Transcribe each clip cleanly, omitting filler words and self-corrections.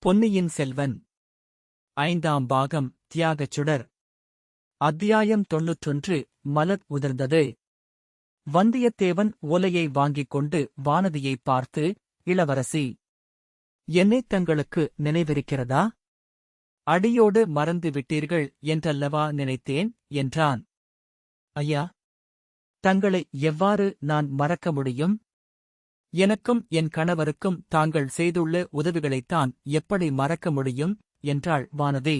பொன்னியின் செல்வன் ஐந்தாம் பாகம் தியாகச் சுடர். அத்தியாயம் 91. மலர் உதிர்ந்தது. வந்தியத்தேவன் ஓலையை வாங்கிக் கொண்டு வானதியைப் பார்த்து, இளவரசி, என்னைத் தங்களுக்கு நினைவிருக்கிறதா? அடியோடு மறந்து விட்டீர்கள் என்றல்லவா நினைத்தேன் என்றான். ஐயா, தங்களை எவ்வாறு நான் மறக்க முடியும்? எனக்கும் என் கணவருக்கும் தாங்கள் செய்துள்ள உதவிகளைத்தான் எப்படி மறக்க முடியும் என்றாள் வானதி.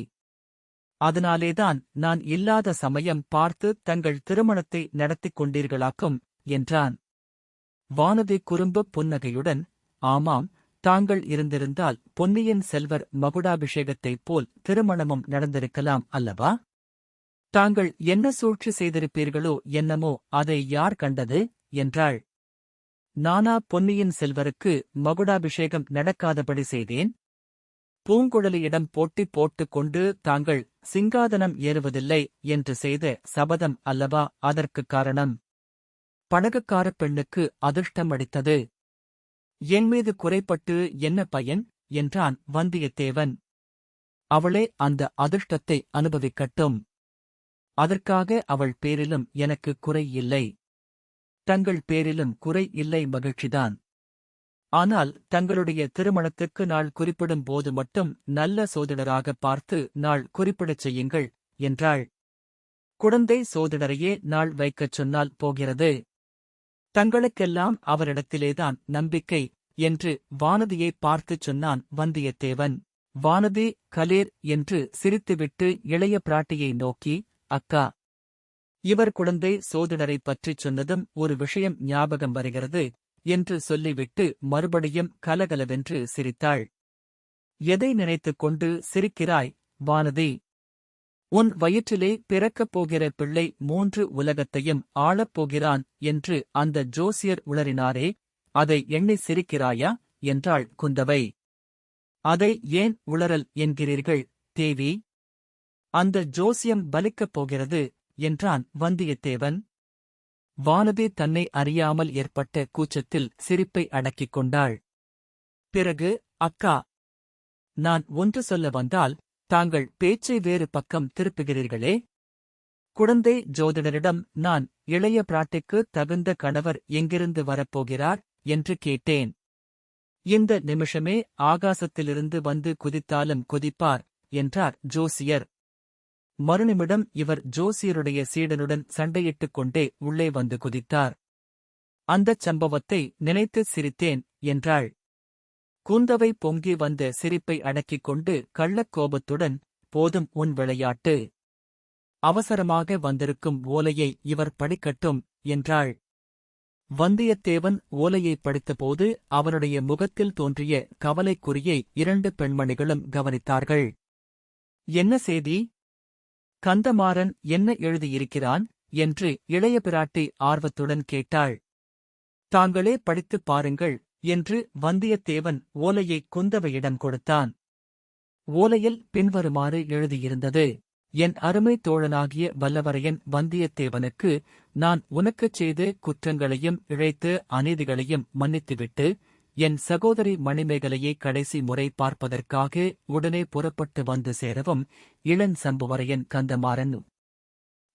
அதனாலேதான் நான் இல்லாத சமயம் பார்த்து தங்கள் திருமணத்தை நடத்திக் கொண்டீர்களாக்கும் என்றான். வானதி குறும்புப் புன்னகையுடன், ஆமாம், தாங்கள் இருந்திருந்தால் பொன்னியின் செல்வர் மகுடாபிஷேகத்தைப் போல் திருமணமும் நடந்திருக்கலாம் அல்லவா? தாங்கள் என்ன சூழ்ச்சி செய்திருப்பீர்களோ என்னமோ அதை யார் கண்டது என்றாள். நானா பொன்னியின் செல்வருக்கு மகுடாபிஷேகம் நடக்காதபடி செய்தேன்? பூங்குழலியிடம் போட்டி போட்டுக் கொண்டு தாங்கள் சிங்காதனம் ஏறுவதில்லை என்று செய்த சபதம் அல்லவா அதற்குக் காரணம்? படகுக்காரப் பெண்ணுக்கு அதிர்ஷ்டம் அடித்தது. என்மீது குறைப்பட்டு என்ன பயன் என்றான் வந்தியத்தேவன். அவளே அந்த அதிர்ஷ்டத்தை அனுபவிக்கட்டும். அதற்காக அவள் பேரிலும் எனக்கு குறை இல்லை. தங்கள் பேரிலும் குறை இல்லை, மகிழ்ச்சிதான். ஆனால் தங்களுடைய திருமணத்துக்கு நாள் குறிப்பிடும் போது மட்டும் நல்ல சோதிடராக பார்த்து நாள் குறிப்பிடச் செய்யுங்கள் என்றாள். குழந்தை சோதிடரையே நாள் வைக்கச் சொன்னால் போகிறது. தங்களுக்கெல்லாம் அவரிடத்திலேதான் நம்பிக்கை என்று வானதியை பார்த்துச் சொன்னான் வந்தியத்தேவன். வானதி கலேர் என்று சிரித்துவிட்டு இளைய பிராட்டியை நோக்கி, அக்கா, இவர் குழந்தை சோதிடரைப் பற்றிச் சொன்னதும் ஒரு விஷயம் ஞாபகம் வருகிறது என்று சொல்லிவிட்டு மறுபடியும் கலகலவென்று சிரித்தாள். எதை நினைத்துக் கொண்டு சிரிக்கிறாய் வானதி? உன் வயிற்றிலே பிறக்கப் போகிற பிள்ளை 3 உலகத்தையும் ஆளப்போகிறான் என்று அந்த ஜோசியர் உளறினாரே, அதை எண்ணி சிரிக்கிறாயா என்றாள் குந்தவை. அதை ஏன் உளறல் என்கிறீர்கள் தேவி? அந்த ஜோசியம் பலிக்கப் போகிறது என்றான் வந்தியத்தேவன். வானதி தன்னை அறியாமல் ஏற்பட்ட கூச்சத்தில் சிரிப்பை அடக்கிக் கொண்டாள். பிறகு, அக்கா, நான் ஒன்று சொல்ல வந்தால் தாங்கள் பேச்சை வேறு பக்கம் திருப்புகிறீர்களே. குழந்தை ஜோதிடரிடம் நான் இளைய பிராட்டிக்கு தகுந்த கணவர் எங்கிருந்து வரப்போகிறார் என்று கேட்டேன். இந்த நிமிஷமே ஆகாசத்திலிருந்து வந்து குதித்தாலும் குதிப்பார் என்றார் ஜோசியர். மறுநிமிடம் இவர் ஜோசியருடைய சீடனுடன் சண்டையிட்டுக் கொண்டே உள்ளே வந்து குதித்தார். அந்தச் சம்பவத்தை நினைத்து சிரித்தேன் என்றாள். குந்தவை பொங்கி வந்த சிரிப்பை அடக்கிக் கொண்டு கள்ளக்கோபத்துடன், போதும் உன் விளையாட்டு. அவசரமாக வந்திருக்கும் ஓலையை இவர் படிக்கட்டும் என்றாள். வந்தியத்தேவன் ஓலையை படித்தபோது அவனுடைய முகத்தில் தோன்றிய கவலைக்குறியை 2 பெண்மணிகளும் கவனித்தார்கள். என்ன செய்தி? கந்தமாறன் என்ன எழுதியிருக்கிறான் என்று இளைய பிராட்டி ஆர்வத்துடன் கேட்டாள். தாங்களே படித்துப் பாருங்கள் என்று வந்தியத்தேவன் ஓலையை குந்தவையிடம் கொடுத்தான். ஓலையில் பின்வருமாறு எழுதியிருந்தது. என் அருமை தோழனாகிய வல்லவரையன் வந்தியத்தேவனுக்கு நான் உனக்குச் செய்த குற்றங்களையும் இழைத்த அநீதிகளையும் மன்னித்துவிட்டு என் சகோதரி மணிமேகலையை கடைசி முறை பார்ப்பதற்காக உடனே புறப்பட்டு வந்து சேரவும், இளன் சம்புவரையன் கந்தமாறன்.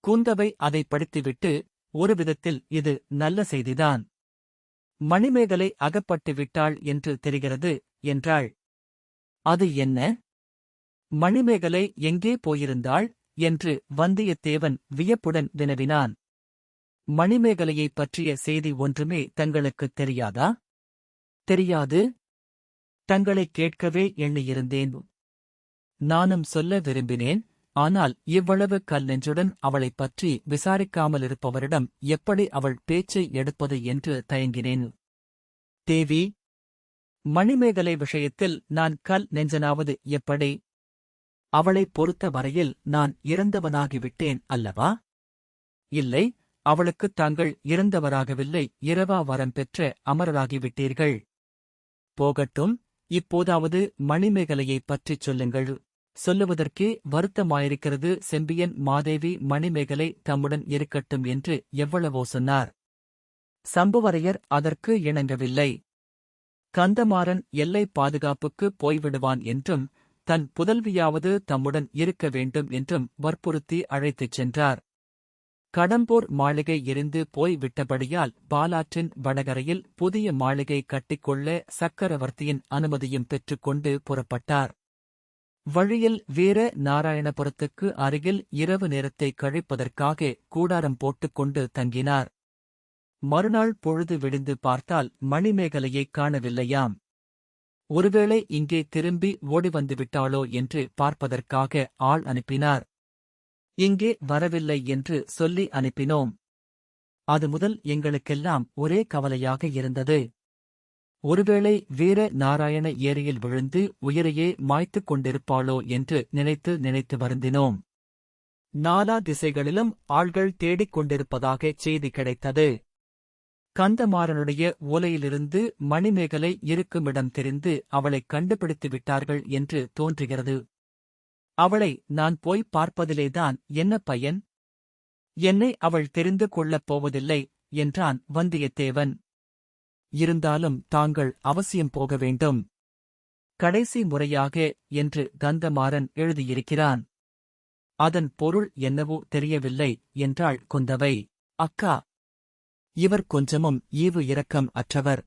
குந்தவை அதை படித்துவிட்டு, ஒரு விதத்தில் இது நல்ல செய்திதான். மணிமேகலை அகப்பட்டு விட்டாள் என்று தெரிகிறது என்றாள். அது என்ன? மணிமேகலை எங்கே போயிருந்தாள் என்று வந்தியத்தேவன் வியப்புடன் வினவினான். மணிமேகலையைப் பற்றிய செய்தி ஒன்றுமே தங்களுக்குத் தெரியாதா? தெரியாது. தங்களைக் கேட்கவே எண்ணியிருந்தேன். நானும் சொல்ல விரும்பினேன். ஆனால் இவ்வளவு கல்நெஞ்சுடன் அவளைப் பற்றி விசாரிக்காமலிருப்பவரிடம் எப்படி அவள் பேச்சை எடுப்பது என்று தயங்கினேன். தேவி, மணிமேகலை விஷயத்தில் நான் கல் நெஞ்சனாவது எப்படி? அவளைப் பொறுத்த வரையில் நான் இறந்தவனாகிவிட்டேன் அல்லவா? இல்லை, அவளுக்குத் தாங்கள் இறந்தவராகவில்லை, இரவா வரம் பெற்ற அமரராகிவிட்டீர்கள். போகட்டும், இப்போதாவது மணிமேகலையைப் பற்றிச் சொல்லுங்கள். சொல்லுவதற்கே வருத்தமாயிருக்கிறது. செம்பியன் மாதேவி மணிமேகலை தம்முடன் இருக்கட்டும் என்று எவ்வளவோ சொன்னார். சம்புவரையர் அதற்கு இணங்கவில்லை. கந்தமாறன் எல்லை பாதுகாப்புக்கு போய்விடுவான் என்றும் தன் புதல்வியாவது தம்முடன் இருக்க வேண்டும் என்றும் வற்புறுத்தி அழைத்துச் சென்றார். கடம்பூர் மாளிகை எரிந்து போய் விட்டபடியால் பாலாற்றின் வடகரையில் புதிய மாளிகை கட்டிக்கொள்ள சக்கரவர்த்தியின் அனுமதியும் பெற்றுக்கொண்டு புறப்பட்டார். வழியில் வீர நாராயணபுரத்துக்கு அருகில் இரவு நேரத்தை கழிப்பதற்காக கூடாரம் போட்டுக்கொண்டு தங்கினார். மறுநாள் பொழுது விடிந்து பார்த்தால் மணிமேகலையைக் காணவில்லையாம். ஒருவேளை இங்கே திரும்பி ஓடிவந்து விட்டாளோ என்று பார்ப்பதற்காக ஆள் அனுப்பினார். இங்கே வரவில்லை என்று சொல்லி அனுப்பினோம். அது முதல் எங்களுக்கெல்லாம் ஒரே கவலையாக இருந்தது. ஒருவேளை வீர நாராயண ஏரியில் விழுந்து உயிரையே மாய்த்துக் கொண்டிருப்பாளோ என்று நினைத்து நினைத்து வருந்தினோம். நாலா திசைகளிலும் ஆள்கள் தேடிக் கொண்டிருப்பதாக செய்தி கிடைத்தது. கந்தமாறனுடைய ஓலையிலிருந்து மணிமேகலை இருக்குமிடம் தெரிந்து அவளைக் கண்டுபிடித்து விட்டார்கள் என்று தோன்றுகிறது. அவளை நான் போய் பார்ப்பதிலேதான் என்ன பயன்? என்னை அவள் தெரிந்து கொள்ளப் போவதில்லை என்றான் வந்தியத்தேவன். இருந்தாலும் தாங்கள் அவசியம் போக வேண்டும். கடைசி முறையாக என்று கந்தமாறன் எழுதியிருக்கிறான். அதன் பொருள் என்னவோ தெரியவில்லை என்றாள் குந்தவை. அக்கா, இவர் கொஞ்சமும் ஈவு இரக்கம் அற்றவர்.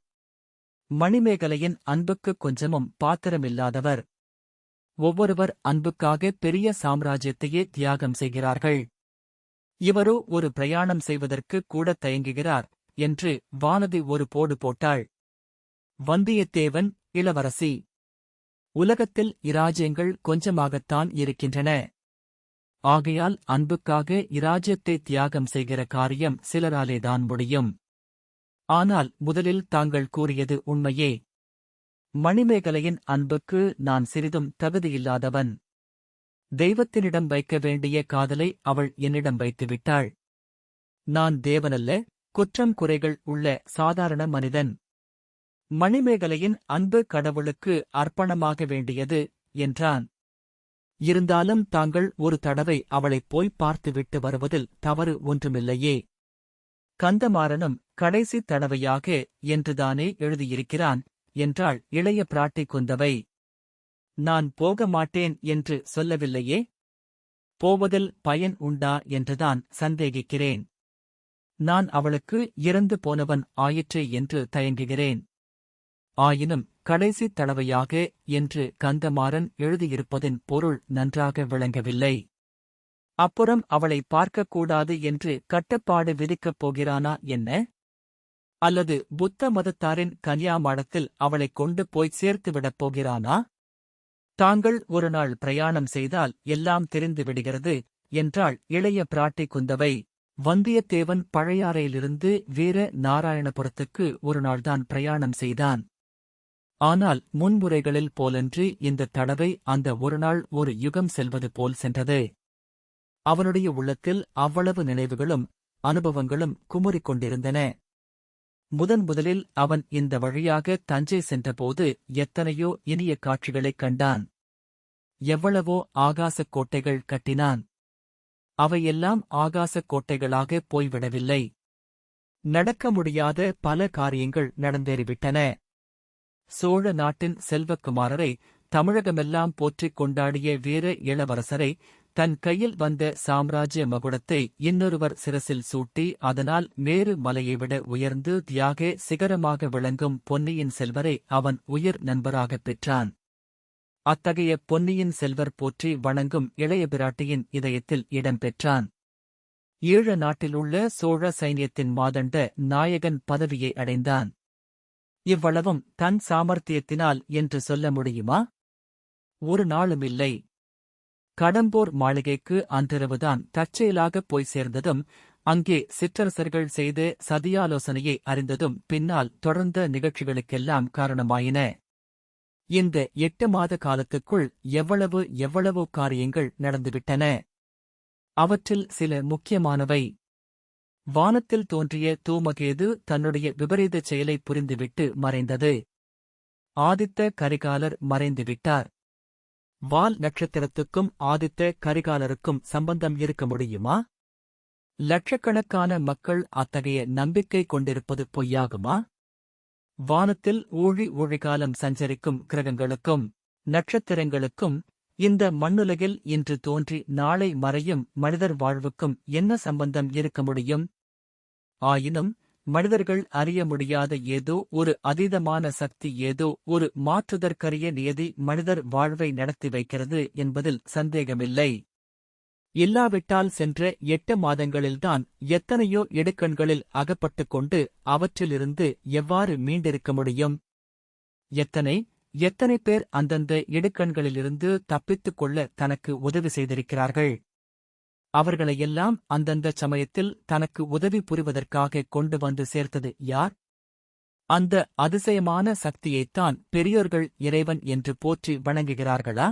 மணிமேகலையின் அன்புக்குக் கொஞ்சமும் பாத்திரமில்லாதவர். ஒவ்வொருவர் அன்புக்காக பெரிய சாம்ராஜ்யத்தையே தியாகம் செய்கிறார்கள். இவரோ ஒரு பிரயாணம் செய்வதற்கு கூட தயங்குகிறார் என்று வானதி ஒரு போடு போட்டாள். வந்தியத்தேவன், இளவரசி, உலகத்தில் இராஜ்யங்கள் கொஞ்சமாகத்தான் இருக்கின்றன. ஆகையால் அன்புக்காக இராஜ்யத்தை தியாகம் செய்கிற காரியம் சிலராலேதான் முடியும். ஆனால் முதலில் தாங்கள் கூறியது உண்மையே. மணிமேகலையின் அன்புக்கு நான் சிறிதும் தகுதியில்லாதவன். தெய்வத்தினிடம் வைக்க வேண்டிய காதலை அவள் என்னிடம் வைத்துவிட்டாள். நான் தேவனல்ல, குற்றம் குறைகள் உள்ள சாதாரண மனிதன். மணிமேகலையின் அன்பு கடவுளுக்கு அர்ப்பணமாக வேண்டியது என்றான். இருந்தாலும் தாங்கள் ஒரு தடவை அவளைப் போய் பார்த்துவிட்டு வருவதில் தவறு ஒன்றுமில்லையே. கந்தமாறனும் கடைசி தடவையாக என்றுதானே எழுதியிருக்கிறான் என்றாள் இளைய பிராட்டி குந்தவை. நான் போக மாட்டேன் என்று சொல்லவில்லையே. போவதில் பயன் உண்டா என்றுதான் சந்தேகிக்கிறேன். நான் அவளுக்கு இறந்து போனவன் ஆயிற்றே என்று தயங்குகிறேன். ஆயினும் கடைசி தடவையாக என்று கந்தமாறன் எழுதியிருப்பதின் பொருள் நன்றாக விளங்கவில்லை. அப்புறம் அவளை பார்க்கக்கூடாது என்று கட்டுப்பாடு விதிக்கப் போகிறானா என்ன? அல்லது புத்த மதத்தாரின் கன்யாமாடத்தில் அவளைக் கொண்டு போய் சேர்த்துவிடப் போகிறானா? தாங்கள் ஒரு நாள் பிரயாணம் செய்தால் எல்லாம் தெரிந்து விடுகிறது என்றாள் இளைய பிராட்டி குந்தவை. வந்தியத்தேவன் பழையாறையிலிருந்து வீர நாராயணபுரத்துக்கு ஒரு நாள்தான் பிரயாணம் செய்தான். ஆனால் முன்முறைகளில் போலன்றி இந்த தடவை அந்த ஒரு நாள் ஒரு யுகம் செல்வது போல் சென்றது. அவனுடைய உள்ளத்தில் அவ்வளவு நினைவுகளும் அனுபவங்களும் குமுறிக் கொண்டிருந்தன. முதலில் அவன் இந்த வழியாக தஞ்சை சென்றபோது எத்தனையோ இனிய காட்சிகளைக் கண்டான். எவ்வளவோ ஆகாசக் கோட்டைகள் கட்டினான். அவையெல்லாம் ஆகாசக் கோட்டைகளாக போய்விடவில்லை. நடக்க முடியாத பல காரியங்கள் நடந்தேறிவிட்டன. சோழ நாட்டின் செல்வக்குமாரரை, தமிழகமெல்லாம் போற்றிக் கொண்டாடிய வீர இளவரசரை, தன் கையில் வந்த சாம்ராஜ்ய மகுடத்தை இன்னொருவர் சிரசில் சூட்டி அதனால் மேரு மலையைவிட உயர்ந்து தியாக சிகரமாக விளங்கும் பொன்னியின் செல்வரை அவன் உயிர் நண்பராகப் பெற்றான். அத்தகைய பொன்னியின் செல்வர் போற்றி வணங்கும் இளைய பிராட்டியின் இதயத்தில் இடம் பெற்றான். ஈழ நாட்டிலுள்ள சோழ சைன்யத்தின் மாதண்ட நாயகன் பதவியை அடைந்தான். இவ்வளவும் தன் சாமர்த்தியத்தினால் என்று சொல்ல முடியுமா? ஒரு நாளுமில்லை. கடம்பூர் மாளிகைக்கு அன்றிரவுதான் தற்செயலாகப் போய் சேர்ந்ததும், அங்கே சிற்றரசர்கள் செய்த சதியாலோசனையை அறிந்ததும் பின்னால் தொடர்ந்த நிகழ்ச்சிகளுக்கெல்லாம் காரணமாயின. இந்த 8 மாத காலத்துக்குள் எவ்வளவு காரியங்கள் நடந்துவிட்டன. அவற்றில் சில முக்கியமானவை. வானத்தில் தோன்றிய தூமகேது தன்னுடைய விபரீதச் செயலை புரிந்துவிட்டு மறைந்தது. ஆதித்த கரிகாலர் மறைந்துவிட்டார். வால் நட்சத்திரத்துக்கும் ஆதித்த கரிகாலருக்கும் சம்பந்தம் இருக்க முடியுமா? லட்சக்கணக்கான மக்கள் அத்தகைய நம்பிக்கை கொண்டிருப்பது பொய்யாகுமா? வானத்தில் ஊழிகாலம் சஞ்சரிக்கும் கிரகங்களுக்கும் நட்சத்திரங்களுக்கும் இந்த மண்ணுலகில் இன்று தோன்றி நாளை மறையும் மனிதர் வாழ்வுக்கும் என்ன சம்பந்தம் இருக்க முடியும்? ஆயினும் மனிதர்கள் அறிய முடியாத ஏதோ ஒரு அதீதமான சக்தி, ஏதோ ஒரு மாற்றுதற்கரிய நியதி மனிதர் வாழ்வை நடத்தி வைக்கிறது என்பதில் சந்தேகமில்லை. இல்லாவிட்டால் சென்ற 8 மாதங்களில்தான் எத்தனையோ இடுக்கண்களில் அகப்பட்டுக் கொண்டு அவற்றிலிருந்து எவ்வாறு மீண்டிருக்க முடியும்? எத்தனை பேர் அந்தந்த இடுக்கண்களிலிருந்து தப்பித்துக் கொள்ள தனக்கு உதவி செய்திருக்கிறார்கள்? அவர்களையெல்லாம் அந்தந்த சமயத்தில் தனக்கு உதவி புரிவதற்காக கொண்டு வந்து சேர்த்தது யார்? அந்த அதிசயமான சக்தியைத்தான் பெரியோர்கள் இறைவன் என்று போற்றி வணங்குகிறார்களா?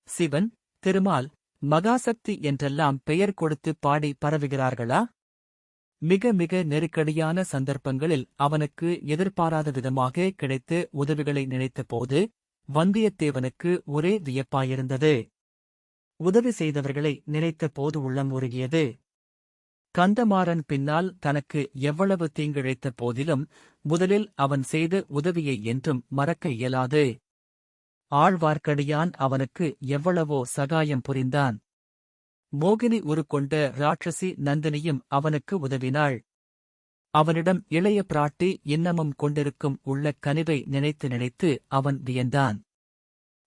சிவன், திருமால், மகாசக்தி என்றெல்லாம் பெயர் கொடுத்து பாடி பரவுகிறார்களா? மிக மிக நெருக்கடியான சந்தர்ப்பங்களில் அவனுக்கு எதிர்பாராத விதமாக கிடைத்த உதவிகளை நினைத்தபோது வந்தியத்தேவனுக்கு ஒரே வியப்பாயிருந்தது. உதவி செய்தவர்களை நினைத்த போது உள்ளம் உருகியது. கந்தமாறன் பின்னால் தனக்கு எவ்வளவு தீங்கிழைத்த போதிலும் முதலில் அவன் செய்த உதவியை என்றும் மறக்க இயலாது. ஆழ்வார்க்கடியான் அவனுக்கு எவ்வளவோ சகாயம் புரிந்தான். மோகினி உருக்கொண்ட ராட்சசி நந்தினியும் அவனுக்கு உதவினாள். அவனிடம் இளைய பிராட்டி இன்னமும் கொண்டிருக்கும் உள்ள கனிவை நினைத்து நினைத்து அவன் வியந்தான்.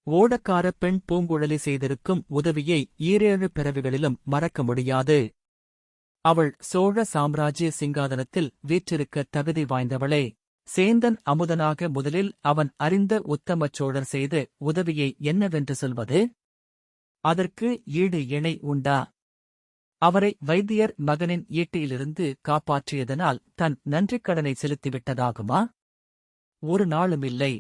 ஓடக்கார பெண் பூங்குழலி செய்திருக்கும் உதவியை 7 பிறவிகளிலும் மறக்க முடியாது. அவள் சோழ சாம்ராஜ்ய சிங்காதனத்தில் வீற்றிருக்க தகுதி வாய்ந்தவளே. சேந்தன் அமுதனாக முதலில் அவன் அறிந்த உத்தமச் சோழர் செய்த உதவியை என்னவென்று சொல்வது? அதற்கு ஈடு இணை உண்டா? அவரை வைத்தியர் மகனின் ஈட்டியிலிருந்து காப்பாற்றியதனால் தன் நன்றிக்கடனை செலுத்திவிட்டதாகுமா? ஒரு நாளுமில்லை.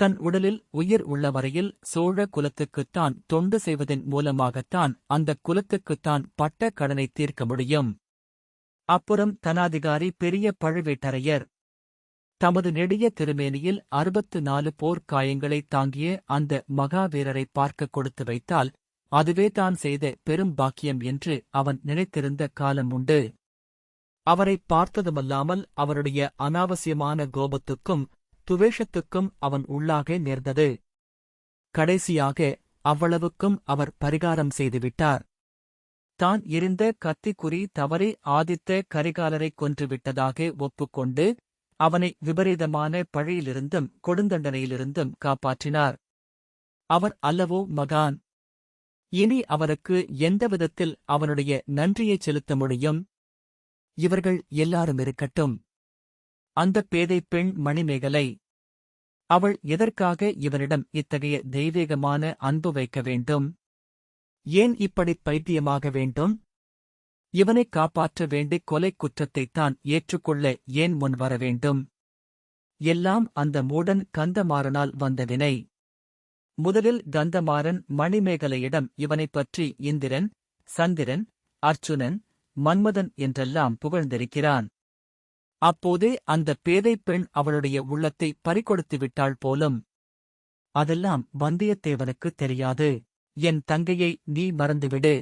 தன் உடலில் உயிர் உள்ள வரையில் சோழ குலத்துக்குத்தான் தொண்டு செய்வதன் மூலமாகத்தான் அந்தக் குலத்துக்குத்தான் பட்ட கடனை தீர்க்க முடியும். அப்புறம் தனாதிகாரி பெரிய பழுவேட்டரையர் தமது நெடிய திருமேனியில் 64 போர்க்காயங்களைத் தாங்கிய அந்த மகாவீரரை பார்க்க கொடுத்து வைத்தால் அதுவே தான் செய்த பெரும் பாக்கியம் என்று அவன் நினைத்திருந்த காலம் உண்டு. அவரை பார்த்ததுமல்லாமல் அவருடைய அனாவசியமான கோபத்துக்கும் துவேஷத்துக்கும் அவன் உள்ளாக நேர்ந்தது. கடைசியாக அவ்வளவுக்கும் அவர் பரிகாரம் செய்துவிட்டார். தான் எறிந்த கத்திக்குறி தவறி ஆதித்த கரிகாலரைக் கொன்றுவிட்டதாக ஒப்புக்கொண்டு அவனை விபரீதமான பழியிலிருந்தும் கொடுந்தண்டனையிலிருந்தும் காப்பாற்றினார். அவர் அல்லவோ மகான்? இனி அவருக்கு எந்த விதத்தில் அவனுடைய நன்றியைச் செலுத்த முடியும்? இவர்கள் எல்லாரும் இருக்கட்டும். அந்தப் பேதைப் பெண் மணிமேகலை, அவள் எதற்காக இவனிடம் இத்தகைய தெய்வீகமான அன்பு வைக்க வேண்டும்? ஏன் இப்படிப் பைத்தியமாக வேண்டும்? இவனைக் காப்பாற்ற வேண்டிக் கொலைக் குற்றத்தைத்தான் ஏற்றுக்கொள்ள ஏன் முன் வர வேண்டும்? எல்லாம் அந்த மூடன் கந்தமாறனால் வந்த வினை. முதலில் கந்தமாறன் மணிமேகலையிடம் இவனைப் பற்றி இந்திரன், சந்திரன், அர்ச்சுனன், மன்மதன் என்றெல்லாம் புகழ்ந்திருக்கிறான். அப்போதே அந்த பேதைப் பெண் அவளுடைய உள்ளத்தை பறிகொடுத்து விட்டாள் போலும். அதெல்லாம் வந்தியத்தேவனுக்குத் தெரியாது. என் தங்கையை நீ மறந்துவிடு.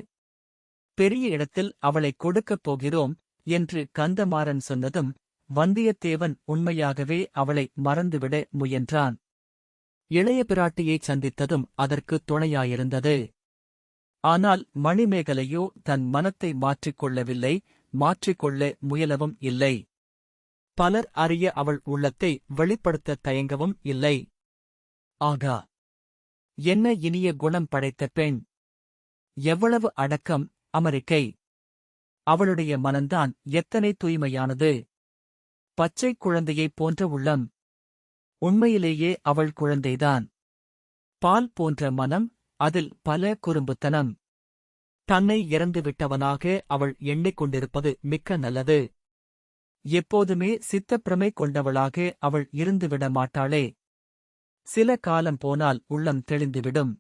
பெரிய இடத்தில் அவளைக் கொடுக்கப் போகிறோம் என்று கந்தமாறன் சொன்னதும் வந்தியத்தேவன் உண்மையாகவே அவளை மறந்துவிட முயன்றான். இளைய பிராட்டியைச் சந்தித்ததும் அதற்கு துணையாயிருந்தது. ஆனால் மணிமேகலையோ தன் மனத்தை மாற்றிக்கொள்ளவில்லை, மாற்றிக்கொள்ள முயலவும் இல்லை. பலர் அறிய அவள் உள்ளத்தை வெளிப்படுத்த தயங்கவும் இல்லை. ஆகா, என்ன இனிய குணம் படைத்த பெண்! எவ்வளவு அடக்கம், அமெரிக்கை! அவளுடைய மனந்தான் எத்தனை தூய்மையானது! பச்சைக் குழந்தையைப் போன்ற உள்ளம்! உண்மையிலேயே அவள் குழந்தைதான். பால் போன்ற மனம், அதில் பல குறும்புத்தனம். தன்னை இறந்துவிட்டவனாக அவள் எண்ணிக்கொண்டிருப்பது மிக்க நல்லது. எப்போதுமே சித்தப்பிரமை கொண்டவளாக அவள் இருந்துவிட மாட்டாளே. சில காலம் போனால் உள்ளம் தெளிந்துவிடும்.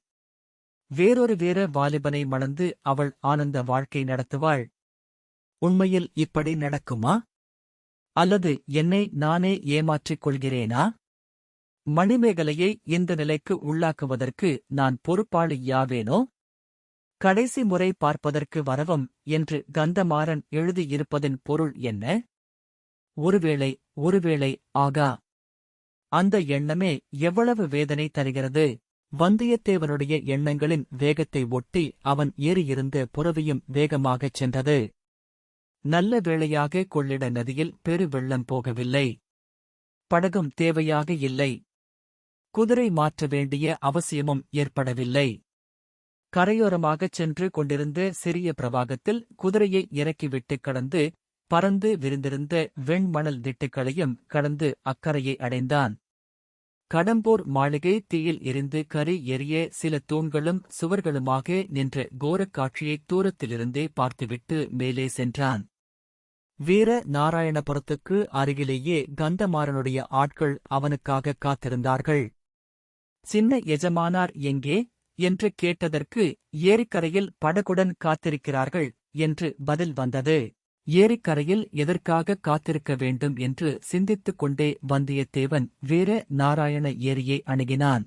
வேறொரு வாலிபனை மணந்து அவள் ஆனந்த வாழ்க்கை நடத்துவாள். உண்மையில் இப்படி நடக்குமா? அல்லது என்னை நானே ஏமாற்றிக் கொள்கிறேனா? மணிமேகலையை இந்த நிலைக்கு உள்ளாக்குவதற்கு நான் பொறுப்பாளியாவேனோ? கடைசி முறை பார்ப்பதற்கு வரவும் என்று கந்தமாறன் எழுதியிருப்பதின் பொருள் என்ன? ஒருவேளை ஆகா! அந்த எண்ணமே எவ்வளவு வேதனை தருகிறது. வந்தியத்தேவனுடைய எண்ணங்களின் வேகத்தை ஒட்டி அவன் ஏறியிருந்த புரவியும் வேகமாகச் சென்றது. நல்ல வேளையாக கொள்ளிட நதியில் பெருவெள்ளம் போகவில்லை. படகும் தேவையாக இல்லை. குதிரை மாற்ற வேண்டிய அவசியமும் ஏற்படவில்லை. கரையோரமாகச் சென்று கொண்டிருந்த சிறிய பிரவாகத்தில் குதிரையை இறக்கிவிட்டு கடந்து பறந்து விரிந்திருந்த வெண்மணல் திட்டுக்களையும் கடந்து அக்கரையை அடைந்தான். கடம்பூர் மாளிகை தீயில் எரிந்து கரி எரிய சில தூண்களும் சுவர்களுமாக நின்ற கோரக் காட்சியை தூரத்திலிருந்தே பார்த்துவிட்டு மேலே சென்றான். வீர நாராயணபுரத்துக்கு அருகிலேயே கந்தமாறனுடைய ஆட்கள் அவனுக்காக காத்திருந்தார்கள். சின்ன எஜமானார் எங்கே என்று கேட்டதற்கு ஏரிக்கரையில் படகுடன் காத்திருக்கிறார்கள் என்று பதில் வந்தது. ஏரிக்கரையில் எதற்காக காத்திருக்க வேண்டும் என்று சிந்தித்துக் கொண்டே வந்தியத்தேவன் வீர நாராயண ஏரியை அணுகினான்.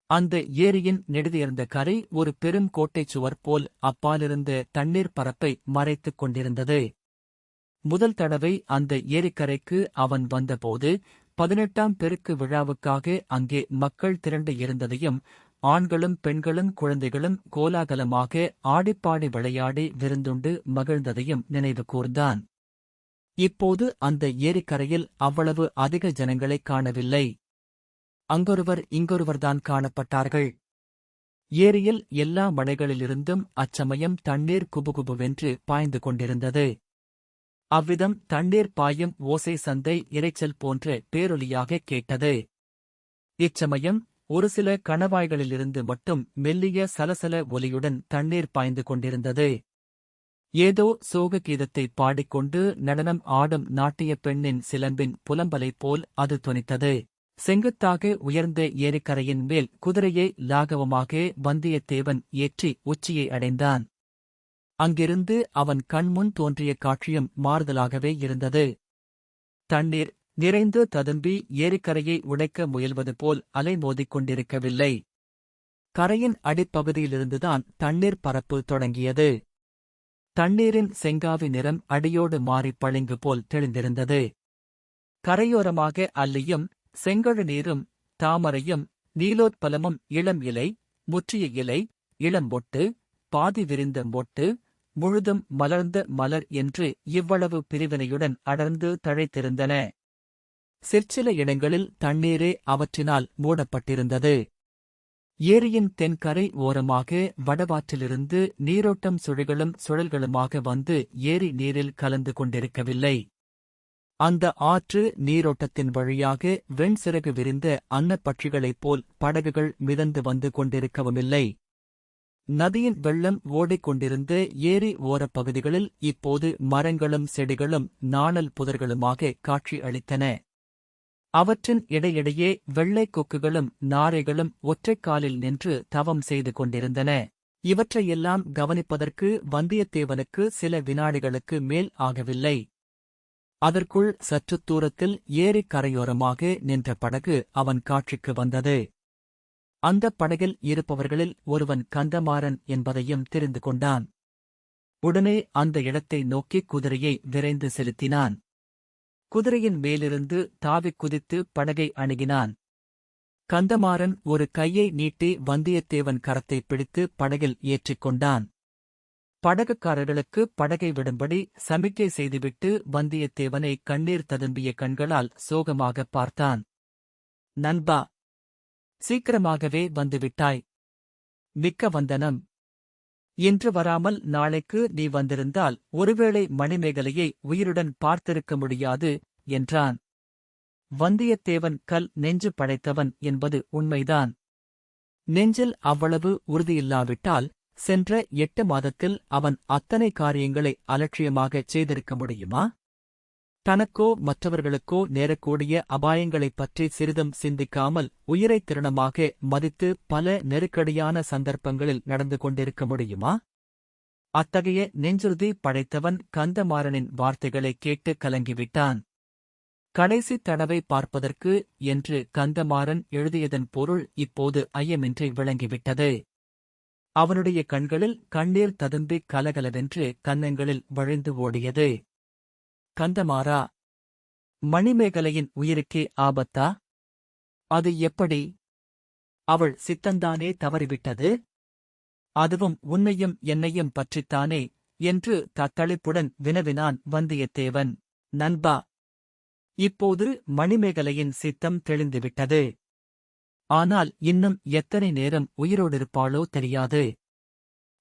அந்த ஏரியின் நெடுதியர்ந்த கரை ஒரு பெரும் கோட்டைச் சுவர் போல் அப்பாலிருந்த தண்ணீர் பரப்பை மறைத்துக் கொண்டிருந்தது. முதல் தடவை அந்த ஏரிக்கரைக்கு அவன் வந்தபோது 18ஆம் பெருக்கு விழாவுக்காக அங்கே மக்கள் திரண்டு இருந்ததையும் ஆண்களும் பெண்களும் குழந்தைகளும் கோலாகலமாக ஆடிப்பாடி விளையாடி விருந்துண்டு மகிழ்ந்ததையும் நினைவு கூர்ந்தான். இப்போது அந்த ஏரிக்கரையில் அவ்வளவு அதிக ஜனங்களைக் காணவில்லை. அங்கொருவர் இங்கொருவர்தான் காணப்பட்டார்கள். ஏரியில் எல்லா மடைகளிலிருந்தும் அச்சமயம் தண்ணீர் குபுகுபுவென்று பாய்ந்து கொண்டிருந்தது. அவ்விதம் தண்ணீர் பாயும் ஓசை சந்தை இரைச்சல் போன்ற பேரொலியாகக் கேட்டது. இச்சமயம் ஒரு சில கணவாய்களிலிருந்து மட்டும் மெல்லிய சலசல ஒலியுடன் தண்ணீர் பாய்ந்து கொண்டிருந்தது. ஏதோ சோக கீதத்தைப் பாடிக்கொண்டு நடனம் ஆடும் நாட்டியப் பெண்ணின் சிலம்பின் புலம்பலைப் போல் அது தொனித்தது. செங்குத்தாக உயர்ந்த ஏரிக்கரையின் மேல் குதிரையை லாகவமாக வந்தியத்தேவன் ஏற்றி உச்சியை அடைந்தான். அங்கிருந்து அவன் கண்முன் தோன்றிய காட்சியும் மாறுதலாகவே இருந்தது. தண்ணீர் நிறைந்து ததும்பி ஏரிக்கரையை உடைக்க முயல்வது போல் அலைமோதிக் கொண்டிருக்கவில்லை. கரையின் அடிப்பகுதியிலிருந்துதான் தண்ணீர் பரப்பு தொடங்கியது. தண்ணீரின் செங்காவி நிறம் அடியோடு மாறிப் பளிங்கு போல் தெளிந்திருந்தது. கரையோரமாக அல்லியும் செங்கழு நீரும் தாமரையும் நீலோத்பலமும் இளம் இலை, முற்றிய இலை, இளம் மொட்டு, பாதி விரிந்த மொட்டு, முழுதும் மலர்ந்த மலர் என்று இவ்வளவு பிரிவினையுடன் அடர்ந்து தழைத்திருந்தன. சிற்சில இடங்களில் தண்ணீரே அவற்றினால் மூடப்பட்டிருந்தது. ஏரியின் தென்கரை ஓரமாக வடவாற்றிலிருந்து நீரோட்டம் சுழிகளும் சுழல்களுமாக வந்து ஏரி நீரில் கலந்து கொண்டிருக்கவில்லை. அந்த ஆற்று நீரோட்டத்தின் வழியாக வெண்சிறகு விரிந்த அன்னப்பட்சிகளைப் போல் படகுகள் மிதந்து வந்து கொண்டிருக்கவுமில்லை. நதியின் வெள்ளம் ஓடிக்கொண்டிருந்த ஏரி ஓரப் பகுதிகளில் இப்போது மரங்களும் செடிகளும் நாணல் புதர்களுமாக காட்சி அளித்தன. அவற்றின் இடையிடையே வெள்ளைக் கொக்குகளும் நாரைகளும் ஒற்றைக் காலில் நின்று தவம் செய்து கொண்டிருந்தன. இவற்றையெல்லாம் கவனிப்பதற்கு வந்தியத்தேவனுக்கு சில வினாடிகளுக்கு மேல் ஆகவில்லை. அதற்குள் சற்றுத் தூரத்தில் ஏரிக் கரையோரமாக நின்ற படகு அவன் காட்சிக்கு வந்தது. அந்தப் படகில் இருப்பவர்களில் ஒருவன் கந்தமாறன் என்பதையும் தெரிந்து கொண்டான். உடனே அந்த இடத்தை நோக்கி குதிரையை விரைந்து செலுத்தினான். குதிரையின் மேலிருந்து தாவிக் குதித்து படகை அணுகினான். கந்தமாறன் ஒரு கையை நீட்டி வந்தியத்தேவன் கரத்தைப் பிடித்து படகில் ஏற்றிக் கொண்டான். படகுக்காரர்களுக்கு படகை விடும்படி சமிக்கை செய்துவிட்டு வந்தியத்தேவனை கண்ணீர் ததும்பிய கண்களால் சோகமாகப் பார்த்தான். நண்பா, சீக்கிரமாகவே வந்துவிட்டாய். மிக்க வந்தனம். இன்று வராமல் நாளைக்கு நீ வந்திருந்தால் ஒருவேளை மணிமேகலையை உயிருடன் பார்த்திருக்க முடியாது என்றான். வந்தியத்தேவன் கல் நெஞ்சு படைத்தவன் என்பது உண்மைதான். நெஞ்சில் அவ்வளவு உறுதியில்லாவிட்டால் சென்ற 8 மாதத்தில் அவன் அத்தனை காரியங்களை அலட்சியமாகச் செய்திருக்க முடியுமா? தனக்கோ மற்றவர்களுக்கோ நேரக்கூடிய அபாயங்களைப் பற்றி சிறிதும் சிந்திக்காமல் உயிரைத் திருணமாக மதித்து பல நெருக்கடியான சந்தர்ப்பங்களில் நடந்து கொண்டிருக்க முடியுமா? அத்தகைய நெஞ்சுறுதி படைத்தவன் கந்தமாறனின் வார்த்தைகளைக் கேட்டு கலங்கிவிட்டான். கடைசி தடவை பார்ப்பதற்கு என்று கந்தமாறன் எழுதியதன் பொருள் இப்போது ஐயமின்றி விளங்கிவிட்டது. அவனுடைய கண்களில் கண்ணீர் ததும்பிக் கலகலவென்று கன்னங்களில் வழிந்து ஓடியது. கந்தமாறா, மணிமேகலையின் உயிருக்கே ஆபத்தா? அது எப்படி? அவள் சித்தந்தானே தவறிவிட்டது? அதுவும் உன்னையும் என்னையும் பற்றித்தானே என்று தத்தளிப்புடன் வினவினான் வந்தியத்தேவன். நண்பா! இப்போது மணிமேகலையின் சித்தம் தெளிந்துவிட்டது. ஆனால் இன்னும் எத்தனை நேரம் உயிரோடிருப்பாளோ தெரியாது.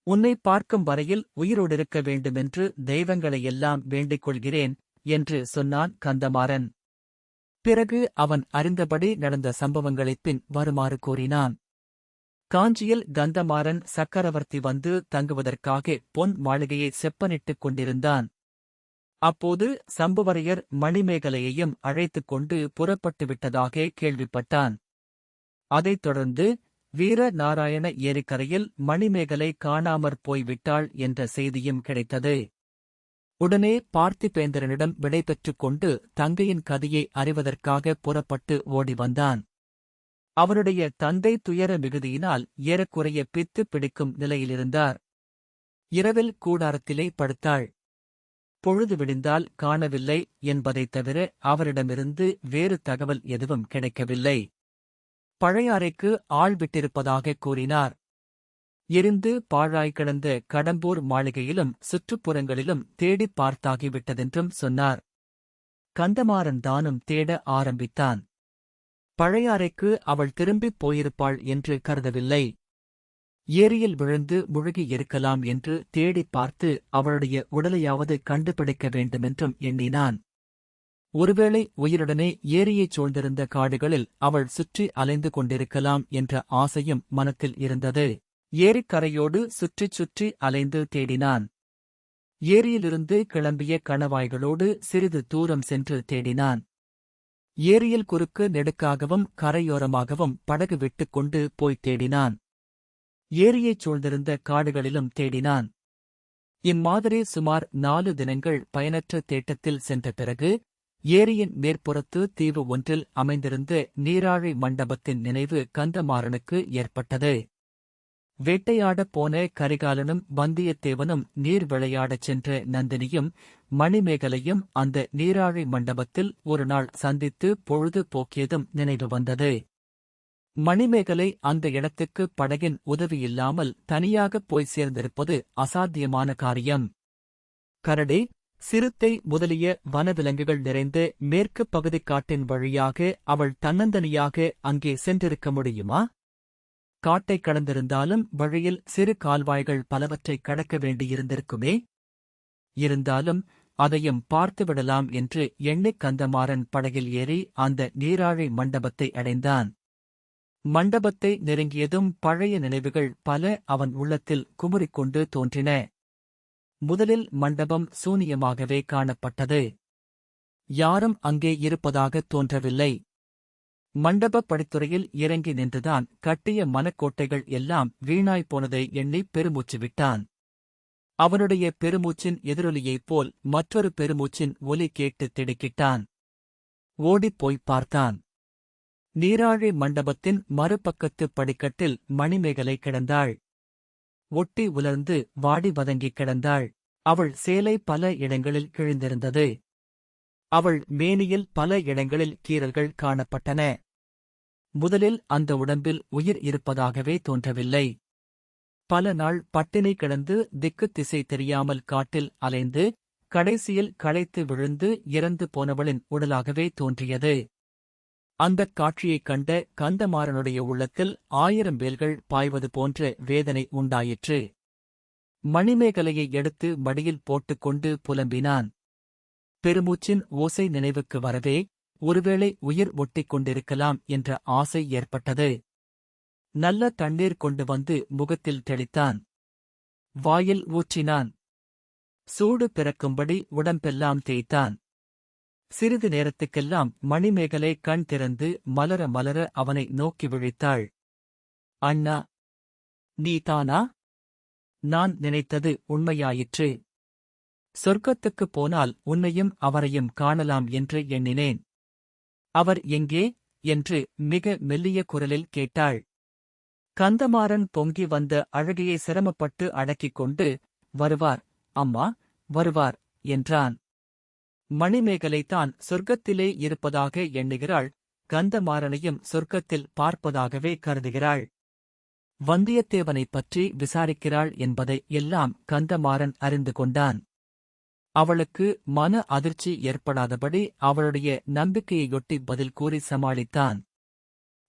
உன்னை பார்க்கும் வரையில் உயிரோடிருக்க வேண்டுமென்று தெய்வங்களையெல்லாம் வேண்டிக் கொள்கிறேன் என்று சொன்னான் கந்தமாறன். பிறகு அவன் அறிந்தபடி நடந்த சம்பவங்களைப் பின் வருமாறு கூறினான். காஞ்சியில் கந்தமாறன் சக்கரவர்த்தி வந்து தங்குவதற்காக பொன் மாளிகையை செப்பனிட்டுக் கொண்டிருந்தான். அப்போது சம்புவரையர் மணிமேகலையையும் அழைத்துக் கொண்டு புறப்பட்டு விட்டதாக கேள்விப்பட்டான். அதைத் தொடர்ந்து வீர நாராயண ஏரிக்கரையில் மணிமேகலை காணாமற் போய்விட்டாள் என்ற செய்தியும் கிடைத்தது. உடனே பார்த்திபேந்திரனிடம் விடைபெற்றுக் கொண்டு தங்கையின் கதியை அறிவதற்காக புறப்பட்டு ஓடி வந்தான். அவனுடைய தந்தை துயர மிகுதியினால் ஏறக்குறைய பித்து பிடிக்கும் நிலையிலிருந்தார். இரவில் கூடாரத்திலே படுத்தாள். பொழுது விடிந்தால் காணவில்லை என்பதைத் தவிர அவரிடமிருந்து வேறு தகவல் எதுவும் கிடைக்கவில்லை. பழையாறைக்கு ஆள் விட்டிருப்பதாகக் கூறினார். எரிந்து பாழாய் கிடந்த கடம்பூர் மாளிகையிலும் சுற்றுப்புறங்களிலும் தேடிப் பார்த்தாகிவிட்டதென்றும் சொன்னார். கந்தமாறன் தானும் தேட ஆரம்பித்தான். பழையாறைக்கு அவள் திரும்பிப் போயிருப்பாள் என்று கருதவில்லை. ஏரியில் விழுந்து முழுகி இருக்கலாம் என்று தேடிப் பார்த்து அவளுடைய உடலையாவது கண்டுபிடிக்க வேண்டுமென்றும் எண்ணினான். ஒருவேளை உயிருடனே ஏரியைச் சூழ்ந்திருந்த காடுகளில் அவள் சுற்றி அலைந்து கொண்டிருக்கலாம் என்ற ஆசையும் மனத்தில் இருந்தது. ஏரிக்கரையோடு சுற்றிச் சுற்றி அலைந்து தேடினான். ஏரியிலிருந்து கிளம்பிய கணவாய்களோடு சிறிது தூரம் சென்று தேடினான். ஏரியில் குறுக்கு நெடுக்காகவும் கரையோரமாகவும் படகு விட்டுக் கொண்டு போய்த் தேடினான். ஏரியைச் சூழ்ந்திருந்த காடுகளிலும் தேடினான். இம்மாதிரி சுமார் 4 தினங்கள் பயனற்ற தேட்டத்தில் சென்ற பிறகு ஏரியின் மேற்புறத்து தீவு ஒன்றில் அமைந்திருந்த நீராழி மண்டபத்தின் நினைவு கந்தமாறனுக்கு ஏற்பட்டது. வேட்டையாடப் போன கரிகாலனும் வந்தியத்தேவனும் நீர் விளையாடச் சென்ற நந்தினியும் மணிமேகலையும் அந்த நீராழி மண்டபத்தில் ஒரு நாள் சந்தித்து பொழுது போக்கியதும் நினைவு வந்தது. மணிமேகலை அந்த இடத்துக்கு படகின் உதவியில்லாமல் தனியாகப் போய் சேர்ந்திருப்பது அசாத்தியமான காரியம். கரடி, சிறுத்தை முதலிய வனவிலங்குகள் நிறைந்த மேற்குப் பகுதிக் காட்டின் வழியாக அவள் தன்னந்தனியாக அங்கே சென்றிருக்க முடியுமா? காட்டைக் கடந்திருந்தாலும் வழியில் சிறு கால்வாய்கள் பலவற்றைக் கடக்க வேண்டியிருந்திருக்குமே. இருந்தாலும் அதையும் பார்த்துவிடலாம் என்று எண்ணிக் கந்தமாறன் படகில் ஏறி அந்த நீராழி மண்டபத்தை அடைந்தான். மண்டபத்தை நெருங்கியதும் பழைய நினைவுகள் பல அவன் உள்ளத்தில் குமுறிக்கொண்டு தோன்றின. முதலில் மண்டபம் சூனியமாகவே காணப்பட்டது. யாரும் அங்கே இருப்பதாகத் தோன்றவில்லை. மண்டபப் படித்துறையில் இறங்கி நின்றுதான் கட்டிய மனக்கோட்டைகள் எல்லாம் வீணாய்ப் போனதை எண்ணி பெருமூச்சு விட்டான். அவனுடைய பெருமூச்சின் எதிரொலியைப் போல் மற்றொரு பெருமூச்சின் ஒலி கேட்டு திடுக்கிட்டான். ஓடிப்போய்ப் பார்த்தான். நீராழி மண்டபத்தின் மறுபக்கத்துப் படிக்கட்டில் மணிமேகலை கிடந்தாள். ஒட்டி உலர்ந்து வாடி வதங்கிக் கிடந்தாள். அவள் சேலை பல இடங்களில் கிழிந்திருந்தது. அவள் மேனியில் பல இடங்களில் கீறல்கள் காணப்பட்டன. முதலில் அந்த உடம்பில் உயிர் இருப்பதாகவே தோன்றவில்லை. பல நாள் பட்டினி கிடந்து திக்கு திசை தெரியாமல் காட்டில் அலைந்து கடைசியில் களைத்து விழுந்து இறந்து போனவளின் உடலாகவே தோன்றியது. அந்தக் காட்சியைக் கண்ட கந்தமாறனுடைய உள்ளத்தில் 1000 வேல்கள் பாய்வது போன்ற வேதனை உண்டாயிற்று. மணிமேகலையை எடுத்து மடியில் போட்டுக்கொண்டு புலம்பினான். பெருமூச்சின் ஓசை நினைவுக்கு வரவே ஒருவேளை உயிர் ஒட்டிக் கொண்டிருக்கலாம் என்ற ஆசை ஏற்பட்டது. நல்ல தண்ணீர் கொண்டு வந்து முகத்தில் தெளித்தான். வாயில் ஊற்றினான். சூடு பிறக்கும்படி உடம்பெல்லாம் தேய்த்தான். சிறிது நேரத்துக்கெல்லாம் மணிமேகலை கண் திறந்து மலர மலர அவனை நோக்கி விழித்தாள். அண்ணா, நீதானா? நான் நினைத்தது உண்மையாயிற்று. சொர்க்கத்துக்குப் போனால் உன்னையும் அவரையும் காணலாம் என்று எண்ணினேன். அவர் எங்கே? என்று மிக மெல்லிய குரலில் கேட்டாள். கந்தமாறன் பொங்கி வந்த அழுகையை சிரமப்பட்டு அடக்கிக் கொண்டு, வருவார் அம்மா, வருவார் என்றான். மணிமேகலை தான் சொர்க்கத்திலே இருப்பதாக எண்ணுகிறாள். கந்தமாறனையும் சொர்க்கத்தில் பார்ப்பதாகவே கருதுகிறாள். வந்தியத்தேவனைப் பற்றி விசாரிக்கிறாள் என்பதை எல்லாம் கந்தமாறன் அறிந்து கொண்டான். அவளுக்கு மன அதிர்ச்சி ஏற்படாதபடி அவளுடைய நம்பிக்கையையொட்டி பதில் கூறி சமாளித்தான்.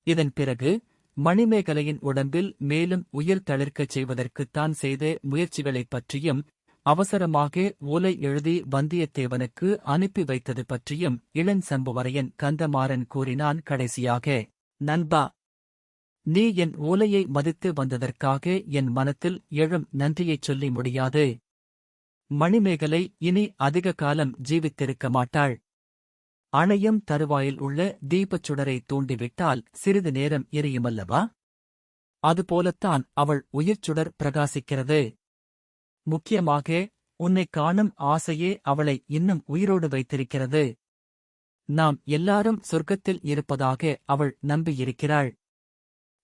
இதன் பிறகு மணிமேகலையின் உடம்பில் மேலும் உயிர் தளிர்க்கச் செய்வதற்குத்தான் செய்த முயற்சிகளைப் பற்றியும், அவசரமாக ஓலை எழுதி வந்தியத்தேவனுக்கு அனுப்பி வைத்தது பற்றியும் இளஞ்சம்புவரையன் கந்தமாறன் கூறினான். கடைசியாக, நண்பா, நீ என் ஓலையை மதித்து வந்ததற்காக என் மனத்தில் எழும் நன்றியைச் சொல்லி முடியாது. மணிமேகலை இனி அதிக காலம் ஜீவித்திருக்க மாட்டாள். அணையும் தருவாயில் உள்ள தீபச் சுடரை தூண்டிவிட்டால் சிறிது நேரம் எரியுமல்லவா? அதுபோலத்தான் அவள் உயிர்ச்சுடர் பிரகாசிக்கிறது. முக்கியமாக உன்னைக் காணும் ஆசையே அவளை இன்னும் உயிரோடு வைத்திருக்கிறது. நாம் எல்லாரும் சொர்க்கத்தில் இருப்பதாக அவள் நம்பியிருக்கிறாள்.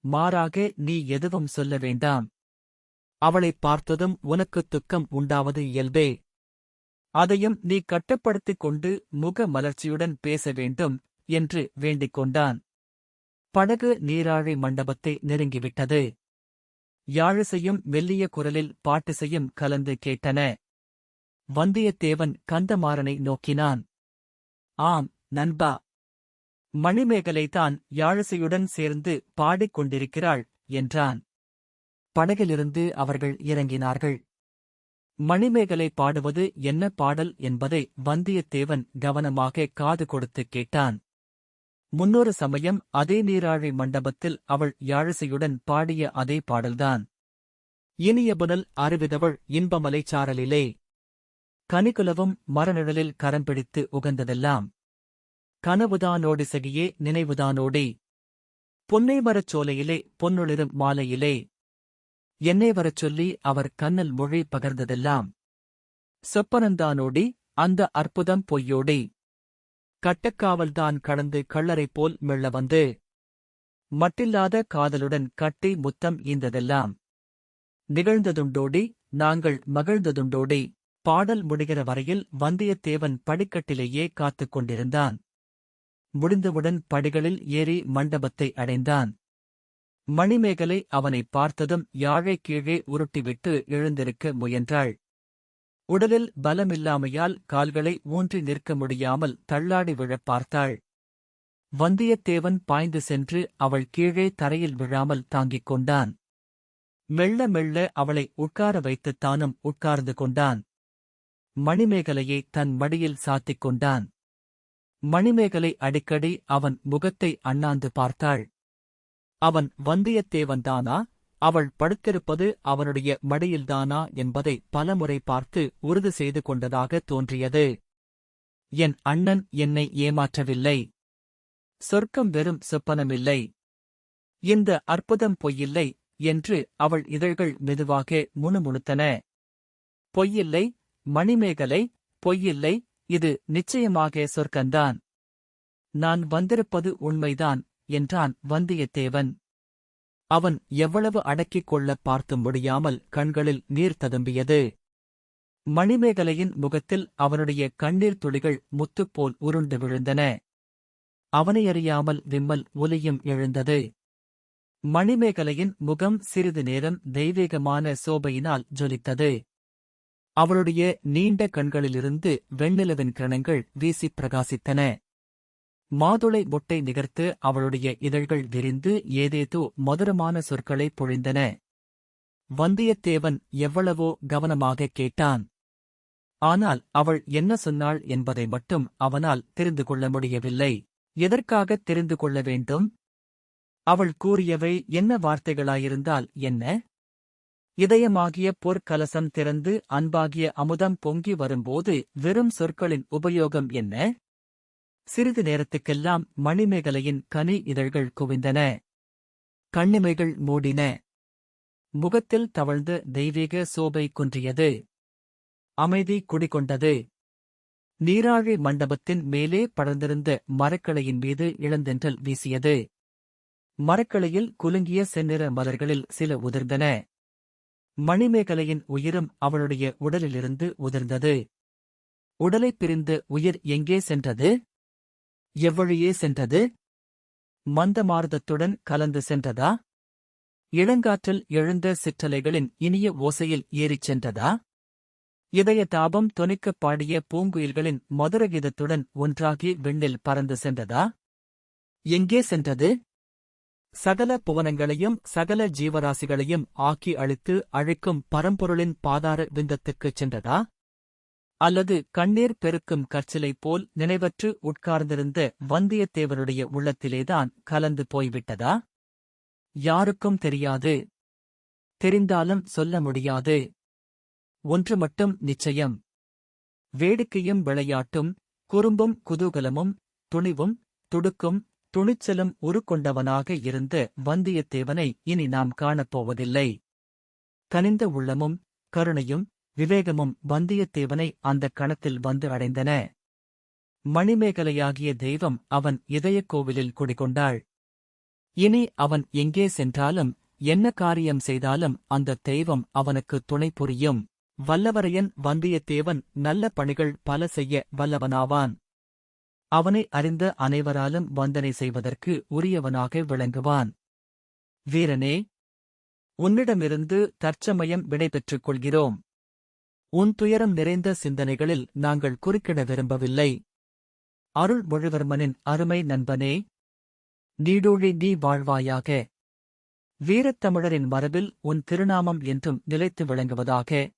மாறாக நீ எதுவும் சொல்ல வேண்டாம். அவளைப் பார்த்ததும் உனக்குத் துக்கம் உண்டாவது இயல்பே. அதையும் நீ கட்டுப்படுத்திக் கொண்டு முக மலர்ச்சியுடன் பேச வேண்டும் என்று வேண்டிக் கொண்டான். படகு நீராழி மண்டபத்தை நெருங்கிவிட்டது. யாழிசையும் மெல்லிய குரலில் பாட்டிசையும் கலந்து கேட்டன. வந்தியத்தேவன் கந்தமாறனை நோக்கினான். ஆம் நண்பா, மணிமேகலைதான் யாழிசையுடன் சேர்ந்து பாடிக் கொண்டிருக்கிறாள் என்றான். படகிலிருந்து அவர்கள் இறங்கினார்கள். மணிமேகலை பாடுவது என்ன பாடல் என்பதை வந்தியத்தேவன் கவனமாக காது கொடுத்துக் கேட்டான். முன்னொரு சமயம் அதே நீராழி மண்டபத்தில் அவள் யாழிசையுடன் பாடிய அதே பாடல்தான். இனியபுனல் அருவிதவள் இன்பமலைச் சாரலிலே கனிகுலவும் மரநிழலில் கரம்பிடித்து உகந்ததெல்லாம் கனவுதானோடிசகியே நினைவுதானோடி பொன்னை வரச் சோலையிலே பொன்னொளிரும் மாலையிலே என்னை வரச் சொல்லி அவர் கண்ணல் மொழி பகர்ந்ததெல்லாம் சொப்பனந்தானோடி அந்த அற்புதம் பொய்யோடி கட்டக்காவல்தான் கடந்து கள்ளரை போல் மெல்ல வந்து மட்டில்லாத காதலுடன் கட்டி முத்தம் ஈந்ததெல்லாம் நிகழ்ந்ததுண்டோடி நாங்கள் மகிழ்ந்ததுண்டோடி. பாடல் முடிகிற வரையில் வந்தியத்தேவன் படிக்கட்டிலேயே காத்துக் கொண்டிருந்தான். முடிந்தவுடன் படிகளில் ஏறி மண்டபத்தை அடைந்தான். மணிமேகலை அவனைப் பார்த்ததும் யாழை கீழே உருட்டிவிட்டு எழுந்திருக்க முயன்றாள். உடலில் பலமில்லாமையால் கால்களை ஊன்றி நிற்க முடியாமல் தள்ளாடி விழப் பார்த்தாள். வந்தியத்தேவன் பாய்ந்து சென்று அவள் கீழே தரையில் விழாமல் தாங்கிக் கொண்டான். மெல்ல மெல்ல அவளை உட்கார வைத்துத் தானும் உட்கார்ந்து கொண்டான். மணிமேகலையை தன் மடியில் சாத்திக் கொண்டான். மணிமேகலை அடிக்கடி அவன் முகத்தை அண்ணாந்து பார்த்தாள். அவன் வந்தியத்தேவன்தானா, அவள் படுத்திருப்பது அவனுடைய மடியில்தானா என்பதை பலமுறை பார்த்து உறுதி செய்து கொண்டதாக தோன்றியது. என் அண்ணன் என்னை ஏமாற்றவில்லை. சொர்க்கம் வெறும் சொப்பனமில்லை. இந்த அற்புதம் பொய்யில்லை என்று அவள் இதழ்கள் மெதுவாக முணுமுணுத்தன. பொய்யில்லை மணிமேகலை, பொய்யில்லை, இது நிச்சயமாக சொர்க்கந்தான். நான் வந்திருப்பது உண்மைதான் என்றான் வந்தியத்தேவன். அவன் எவ்வளவு அடக்கிக் கொள்ளப் பார்த்து முடியாமல் கண்களில் நீர் ததும்பியது. மணிமேகலையின் முகத்தில் அவனுடைய கண்ணீர் துளிகள் முத்துப்போல் உருண்டு விழுந்தன. அவனையறியாமல் விம்மல் ஒலியும் எழுந்தது. மணிமேகலையின் முகம் சிறிது நேரம் தெய்வீகமான சோபையினால் ஜொலித்தது. அவளுடைய நீண்ட கண்களிலிருந்து வெண்ணிலவின் கிரணங்கள் வீசிப் பிரகாசித்தன. மாதுளை மொட்டை நிகர்த்து அவளுடைய இதழ்கள் விரிந்து ஏதேதோ மதுரமான சொற்களைப் பொழிந்தன. வந்தியத்தேவன் எவ்வளவோ கவனமாகக் கேட்டான். ஆனால் அவள் என்ன சொன்னாள் என்பதை மட்டும் அவனால் தெரிந்து கொள்ள முடியவில்லை. எதற்காகத் தெரிந்து கொள்ள வேண்டும்? அவள் கூறியவை என்ன வார்த்தைகளாயிருந்தால் என்ன? இதயமாகிய பொற்கலசம் திறந்து அன்பாகிய அமுதம் பொங்கி வரும்போது வெறும் சொற்களின் உபயோகம் என்ன? சிறிது நேரத்துக்கெல்லாம் மணிமேகலையின் கனி இதழ்கள் குவிந்தன. கண்ணிமைகள் மூடின. முகத்தில் தவழ்ந்த தெய்வீக சோபை குன்றியது. அமைதி குடிகொண்டது. நீராழி மண்டபத்தின் மேலே படர்ந்திருந்த மரக்கிளையின் மீது இளந்தென்றல் வீசியது. மரக்கிளையில் குலுங்கிய செந்நிற மலர்களில் சில உதிர்ந்தன. மணிமேகலையின் உயிரும் அவளுடைய உடலிலிருந்து உதிர்ந்தது. உடலைப் பிரிந்த உயிர் எங்கே சென்றது? எவ்வழியே சென்றது? மந்தமாருதத்துடன் கலந்து சென்றதா? இளங்காற்றில் எழுந்த சிற்றலைகளின் இனிய ஓசையில் ஏறிச் சென்றதா? இதய தாபம் தொனிக்கப் பாடிய பூங்குயில்களின் மதுரகீதத்துடன் ஒன்றாகி விண்ணில் பறந்து சென்றதா? எங்கே சென்றது? சகல புவனங்களையும் சகல ஜீவராசிகளையும் ஆக்கி அழித்து அழிக்கும் பரம்பொருளின் பாதார விந்தத்துக்குச் சென்றதா? அல்லது கண்ணீர் பெருக்கும் கற்சிலை போல் நினைவற்று உட்கார்ந்திருந்த வந்தியத்தேவனுடைய உள்ளத்திலேதான் கலந்து போய்விட்டதா? யாருக்கும் தெரியாது. தெரிந்தாலும் சொல்ல முடியாது. ஒன்று மட்டும் நிச்சயம். வேடிக்கையும் விளையாட்டும், குறும்பும் குதூகலமும், துணிவும் துடுக்கும் துணிச்சலும் உருக்கொண்டவனாக இருந்த வந்தியத்தேவனை இனி நாம் காணப்போவதில்லை. கனிந்த உள்ளமும் கருணையும் விவேகமும் வந்தியத்தேவனை அந்தக் கணத்தில் வந்து அடைந்தன. மணிமேகலையாகிய தெய்வம் அவன் இதயக் கோவிலில் குடிகொண்டாள். இனி அவன் எங்கே சென்றாலும் என்ன காரியம் செய்தாலும் அந்த தெய்வம் அவனுக்கு துணை புரியும். வல்லவரையன் வந்தியத்தேவன் நல்ல பணிகள் பல செய்ய வல்லவனாவான். அவனை அறிந்த அனைவராலும் வந்தனை செய்வதற்கு உரியவனாக விளங்குவான். வீரனே, உன்னிடமிருந்து தற்சமயம் விடைபெற்றுக் கொள்கிறோம். உன் துயரம் நிறைந்த சிந்தனைகளில் நாங்கள் குறுக்கிட விரும்பவில்லை. அருள்மொழிவர்மனின் அருமை நண்பனே, நீடூழி நீ வாழ்வாயாக. வீரத்தமிழரின் மரபில் உன் திருநாமம் என்றும் நிலைத்து விளங்குவதாக.